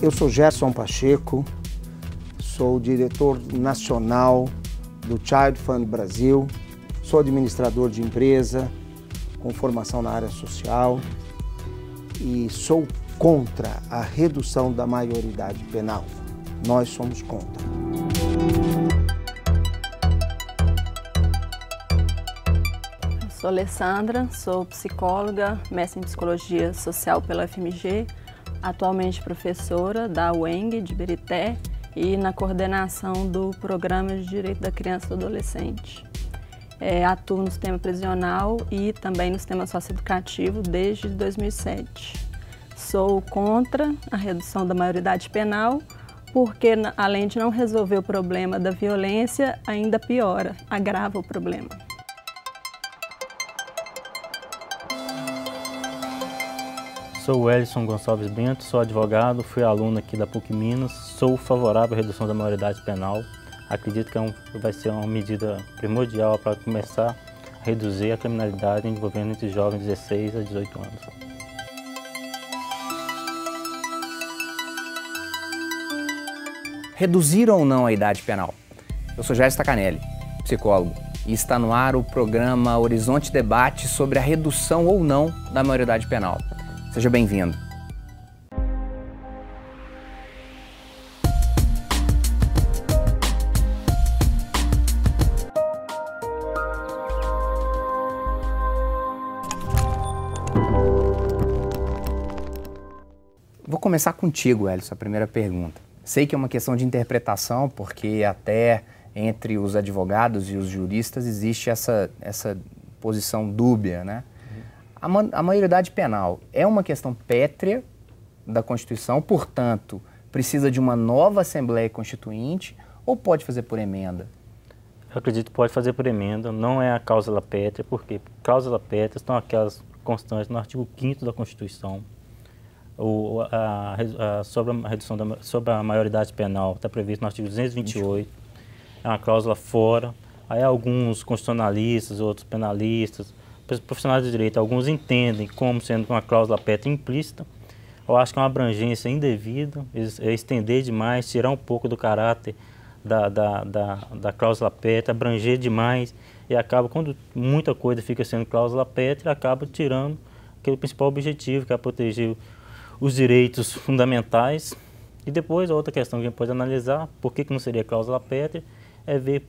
Eu sou Gerson Pacheco, sou o diretor nacional do Child Fund Brasil, sou administrador de empresa com formação na área social e sou contra a redução da maioridade penal. Nós somos contra. Eu sou Alessandra, sou psicóloga, mestre em psicologia social pela UFMG, atualmente professora da UENG de Birité e na coordenação do Programa de Direito da Criança e do Adolescente. Atuo no sistema prisional e também no sistema socioeducativo desde 2007. Sou contra a redução da maioridade penal porque, além de não resolver o problema da violência, ainda piora, agrava o problema. Sou o Elison Gonçalves Bento, sou advogado, fui aluno aqui da PUC Minas, sou favorável à redução da maioridade penal. Acredito que vai ser uma medida primordial para começar a reduzir a criminalidade envolvendo entre jovens de 16 a 18 anos. Reduzir ou não a idade penal? Eu sou Gerson Tacanelli, psicólogo, e está no ar o programa Horizonte Debate sobre a redução ou não da maioridade penal. Seja bem-vindo. Vou começar contigo, Elison, a primeira pergunta. Sei que é uma questão de interpretação, porque até entre os advogados e os juristas existe essa posição dúbia, né? A maioridade penal é uma questão pétrea da Constituição, portanto, precisa de uma nova Assembleia Constituinte ou pode fazer por emenda? Eu acredito que pode fazer por emenda, não é a cláusula pétrea, porque cláusula pétrea são aquelas constantes no artigo 5º da Constituição. Sobre a redução sobre a maioridade penal está previsto no artigo 228, é uma cláusula fora. Aí alguns constitucionalistas, outros penalistas, profissionais de direito, alguns entendem como sendo uma cláusula pétrea implícita. Eu acho que é uma abrangência indevida, é estender demais, tirar um pouco do caráter da cláusula pétrea, abranger demais e acaba, quando muita coisa fica sendo cláusula pétrea, acaba tirando aquele principal objetivo, que é proteger os direitos fundamentais. E depois, a outra questão que a gente pode analisar, por que não seria cláusula pétrea, é ver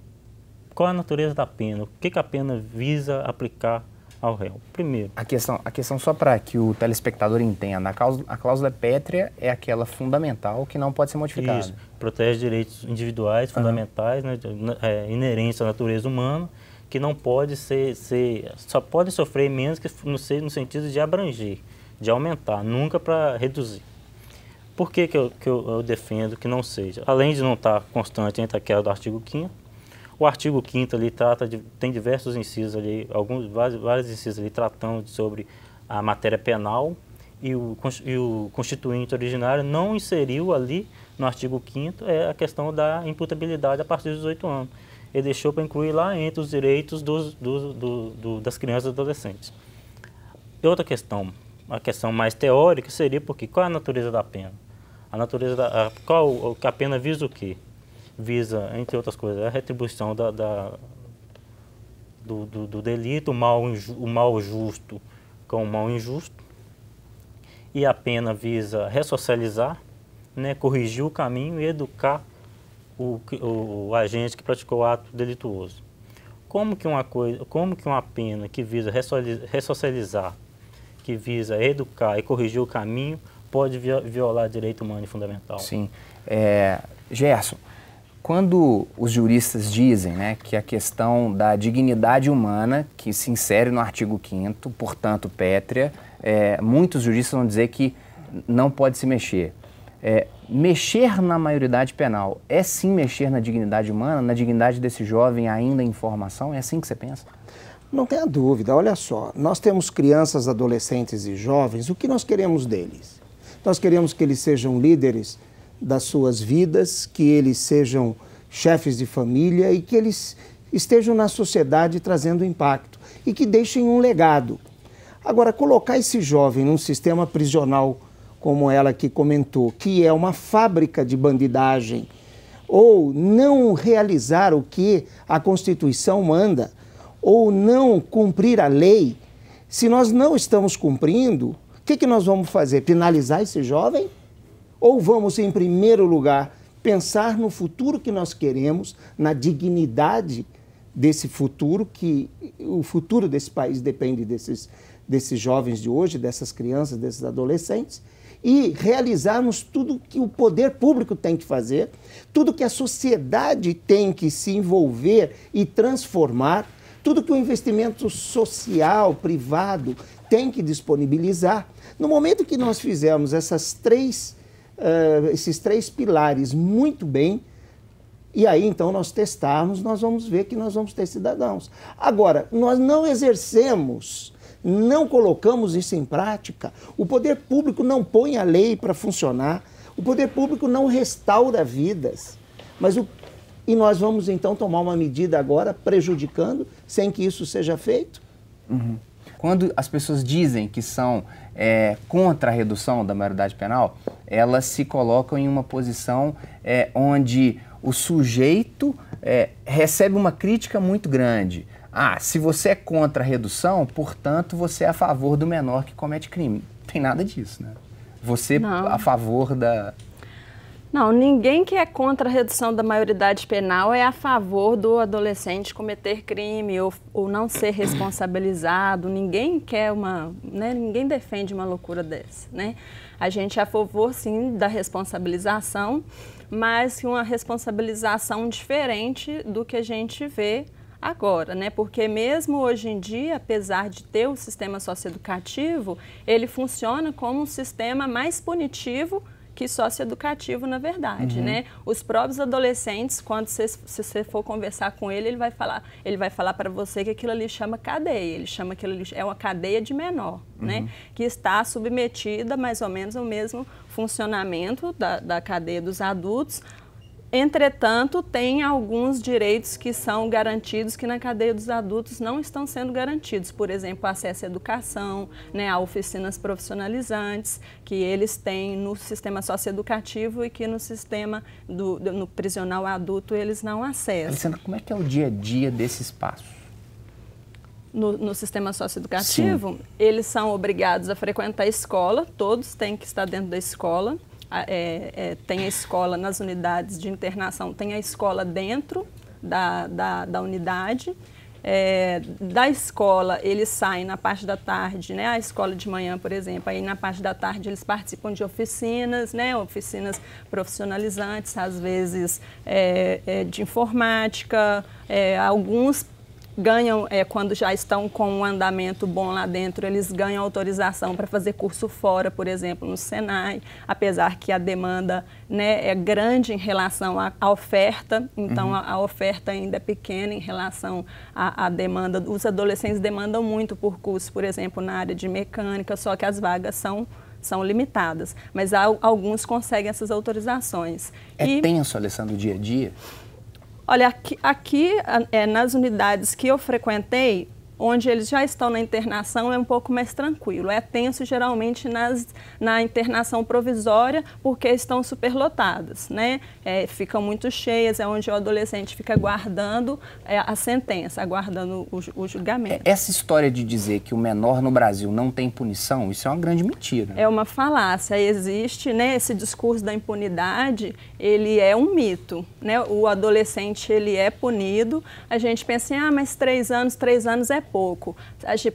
qual é a natureza da pena, o que a pena visa aplicar ao réu. Primeiro. A questão só para que o telespectador entenda, a cláusula pétrea é aquela fundamental que não pode ser modificada. Isso, protege direitos individuais, fundamentais, né, inerentes à natureza humana, que não pode só pode sofrer menos que no sentido de abranger, de aumentar, nunca para reduzir. Por que eu defendo que não seja? Além de não estar constante entre aquela do artigo 5º, o artigo 5º ali tem diversos incisos ali, vários incisos ali tratando sobre a matéria penal e o constituinte originário não inseriu ali no artigo 5º a questão da imputabilidade a partir dos 18 anos. Ele deixou para incluir lá entre os direitos das crianças e adolescentes. E outra questão, a questão mais teórica seria porque qual é a natureza da pena? A pena visa o quê? Visa, entre outras coisas, a retribuição do delito, o mal justo com o mal injusto. E a pena visa ressocializar, né, corrigir o caminho e educar o agente que praticou o ato delituoso. Como que uma pena que visa ressocializar, que visa educar e corrigir o caminho, pode violar direito humano e fundamental? Sim. Gerson, quando os juristas dizem, né, que a questão da dignidade humana, que se insere no artigo 5º, portanto pétrea, muitos juristas vão dizer que não pode se mexer. Mexer na maioridade penal é sim mexer na dignidade humana, na dignidade desse jovem ainda em formação? É assim que você pensa? Não tenha dúvida, olha só, nós temos crianças, adolescentes e jovens, o que nós queremos deles? Nós queremos que eles sejam líderes das suas vidas, que eles sejam chefes de família e que eles estejam na sociedade trazendo impacto e que deixem um legado. Agora, colocar esse jovem num sistema prisional como ela que comentou, que é uma fábrica de bandidagem, ou não realizar o que a Constituição manda, ou não cumprir a lei, se nós não estamos cumprindo, o que nós vamos fazer? Penalizar esse jovem? Ou vamos, em primeiro lugar, pensar no futuro que nós queremos, na dignidade desse futuro, que o futuro desse país depende desses jovens de hoje, dessas crianças, desses adolescentes, e realizarmos tudo que o poder público tem que fazer, tudo que a sociedade tem que se envolver e transformar, tudo que o investimento social, privado, tem que disponibilizar. No momento que nós fizermos esses três pilares muito bem, e aí então nós testarmos, nós vamos ver que nós vamos ter cidadãos. Agora, nós não exercemos, não colocamos isso em prática, o poder público não põe a lei para funcionar, o poder público não restaura vidas, e nós vamos então tomar uma medida agora prejudicando, sem que isso seja feito? Uhum. Quando as pessoas dizem que são contra a redução da maioridade penal, elas se colocam em uma posição onde o sujeito recebe uma crítica muito grande. Se você é contra a redução, portanto, você é a favor do menor que comete crime. Não tem nada disso, né? Você a favor da... Não, ninguém que é contra a redução da maioridade penal é a favor do adolescente cometer crime ou não ser responsabilizado. Ninguém quer ninguém defende uma loucura dessa, né? A gente é a favor, sim, da responsabilização, mas uma responsabilização diferente do que a gente vê agora, né? Porque mesmo hoje em dia, apesar de ter o sistema socioeducativo, ele funciona como um sistema mais punitivo que socioeducativo, na verdade, né? Os próprios adolescentes, quando se você for conversar com ele vai falar para você que aquilo ali chama cadeia, ele chama aquilo ali, é uma cadeia de menor, né? Que está submetida mais ou menos ao mesmo funcionamento da cadeia dos adultos. Entretanto, tem alguns direitos que são garantidos que na cadeia dos adultos não estão sendo garantidos. Por exemplo, acesso à educação, né, a oficinas profissionalizantes, que eles têm no sistema socioeducativo e que no sistema no prisional adulto eles não acessam. Alessandra, como é que é o dia a dia desse espaço? No sistema socioeducativo, eles são obrigados a frequentar a escola, todos têm que estar dentro da escola. Tem a escola nas unidades de internação, tem a escola dentro da unidade. Da escola, eles saem na parte da tarde, né? A escola de manhã, por exemplo, aí na parte da tarde eles participam de oficinas, né? Oficinas profissionalizantes, às vezes de informática, alguns ganham, quando já estão com um andamento bom lá dentro, eles ganham autorização para fazer curso fora, por exemplo, no Senai, apesar que a demanda, né, é grande em relação à oferta, então a oferta ainda é pequena em relação à demanda. Os adolescentes demandam muito por curso, por exemplo, na área de mecânica, só que as vagas são limitadas, mas alguns conseguem essas autorizações. Tenso, Alessandra, o dia a dia? Olha, aqui nas unidades que eu frequentei, onde eles já estão na internação, é um pouco mais tranquilo. É tenso geralmente na internação provisória, porque estão superlotadas, né? Ficam muito cheias, é onde o adolescente fica aguardando a sentença, aguardando o julgamento. Essa história de dizer que o menor no Brasil não tem punição, isso é uma grande mentira. É uma falácia. Existe, né, esse discurso da impunidade, ele é um mito, né? O adolescente, ele é punido. A gente pensa assim, mas 3 anos é pouco,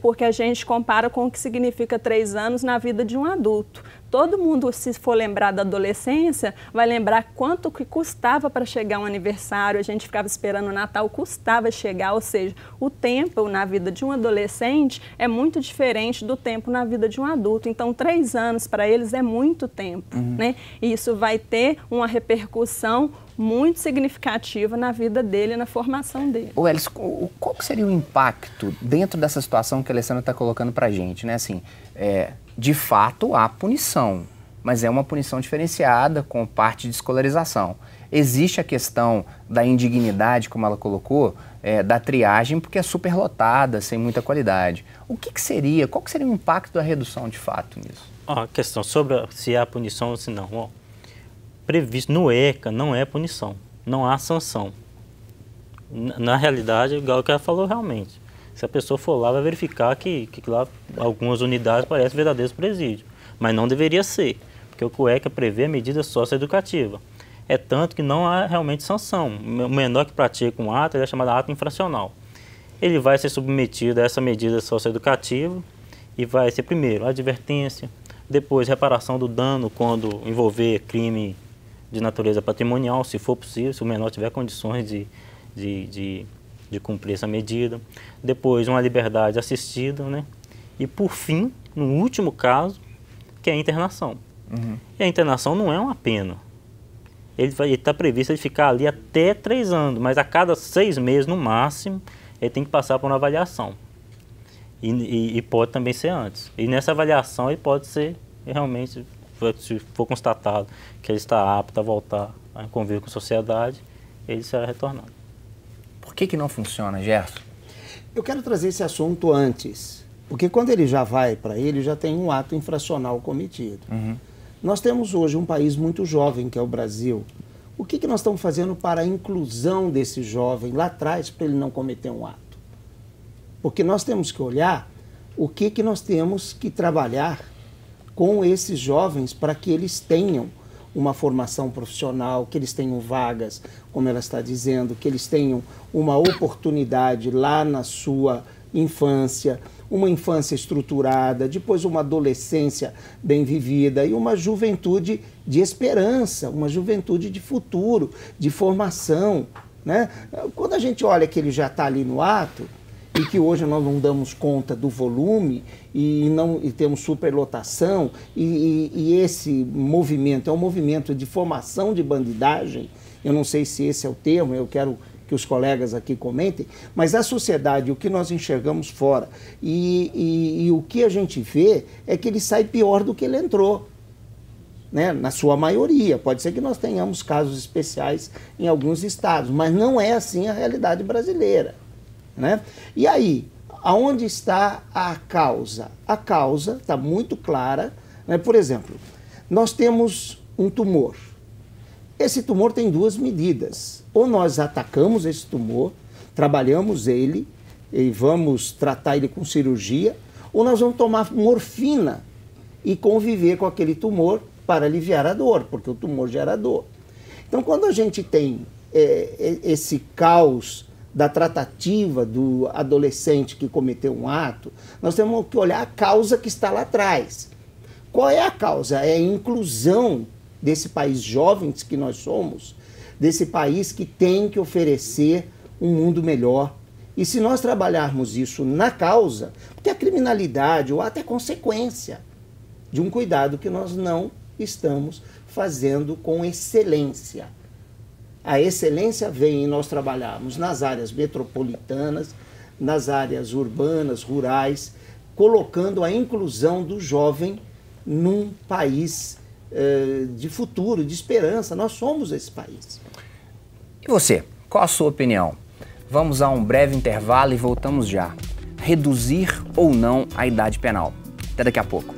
porque a gente compara com o que significa 3 anos na vida de um adulto. Todo mundo, se for lembrar da adolescência, vai lembrar quanto que custava para chegar um aniversário, a gente ficava esperando o Natal, custava chegar, ou seja, o tempo na vida de um adolescente é muito diferente do tempo na vida de um adulto. Então, 3 anos para eles é muito tempo, né? E isso vai ter uma repercussão muito significativa na vida dele, na formação dele. Elis, qual seria o impacto dentro dessa situação que a Alessandra está colocando para a gente, né? Assim, de fato, há punição, mas é uma punição diferenciada com parte de escolarização. Existe a questão da indignidade, como ela colocou, da triagem, porque é superlotada, sem muita qualidade. Qual que seria o impacto da redução de fato nisso? A questão sobre se há punição ou se não. Ó, previsto no ECA não é punição, não há sanção. Na realidade, igual o que ela falou realmente. Se a pessoa for lá, vai verificar que lá algumas unidades parecem verdadeiros presídios. Mas não deveria ser, porque o CUECA prevê a medida socioeducativa. É tanto que não há realmente sanção. O menor que pratica um ato, ele é chamado ato infracional. Ele vai ser submetido a essa medida socioeducativa e vai ser, primeiro, advertência, depois reparação do dano quando envolver crime de natureza patrimonial, se for possível, se o menor tiver condições de cumprir essa medida. Depois, uma liberdade assistida, né? E, por fim, no último caso, que é a internação. E a internação não é uma pena. Ele está previsto ele ficar ali até 3 anos, mas a cada 6 meses, no máximo, ele tem que passar por uma avaliação. E pode também ser antes. E nessa avaliação ele pode ser, realmente, se for constatado que ele está apto a voltar a conviver com a sociedade, ele será retornado. Por que não funciona, Gerson? Eu quero trazer esse assunto antes, porque quando ele já vai para ele, já tem um ato infracional cometido. Nós temos hoje um país muito jovem, que é o Brasil. O que nós estamos fazendo para a inclusão desse jovem lá atrás, para ele não cometer um ato? Porque nós temos que olhar o que nós temos que trabalhar com esses jovens para que eles tenham uma formação profissional, que eles tenham vagas, como ela está dizendo, que eles tenham uma oportunidade lá na sua infância, uma infância estruturada, depois uma adolescência bem vivida e uma juventude de esperança, uma juventude de futuro, de formação, né? Quando a gente olha que ele já está ali no ato, e que hoje nós não damos conta do volume e temos superlotação, e esse movimento é um movimento de formação de bandidagem, eu não sei se esse é o termo, eu quero que os colegas aqui comentem, mas a sociedade, o que nós enxergamos fora e o que a gente vê é que ele sai pior do que ele entrou, né? Na sua maioria. Pode ser que nós tenhamos casos especiais em alguns estados, mas não é assim a realidade brasileira, né? E aí, aonde está a causa? A causa está muito clara, né? Por exemplo, nós temos um tumor. Esse tumor tem 2 medidas. Ou nós atacamos esse tumor, trabalhamos ele e vamos tratar ele com cirurgia, ou nós vamos tomar morfina e conviver com aquele tumor para aliviar a dor, porque o tumor gera dor. Então, quando a gente tem esse caos da tratativa do adolescente que cometeu um ato, nós temos que olhar a causa que está lá atrás. Qual é a causa? É a inclusão desse país jovem que nós somos, desse país que tem que oferecer um mundo melhor. E se nós trabalharmos isso na causa, porque a criminalidade ou até consequência de um cuidado que nós não estamos fazendo com excelência. A excelência vem em nós trabalharmos nas áreas metropolitanas, nas áreas urbanas, rurais, colocando a inclusão do jovem num país de futuro, de esperança. Nós somos esse país. E você? Qual a sua opinião? Vamos a um breve intervalo e voltamos já. Reduzir ou não a idade penal? Até daqui a pouco.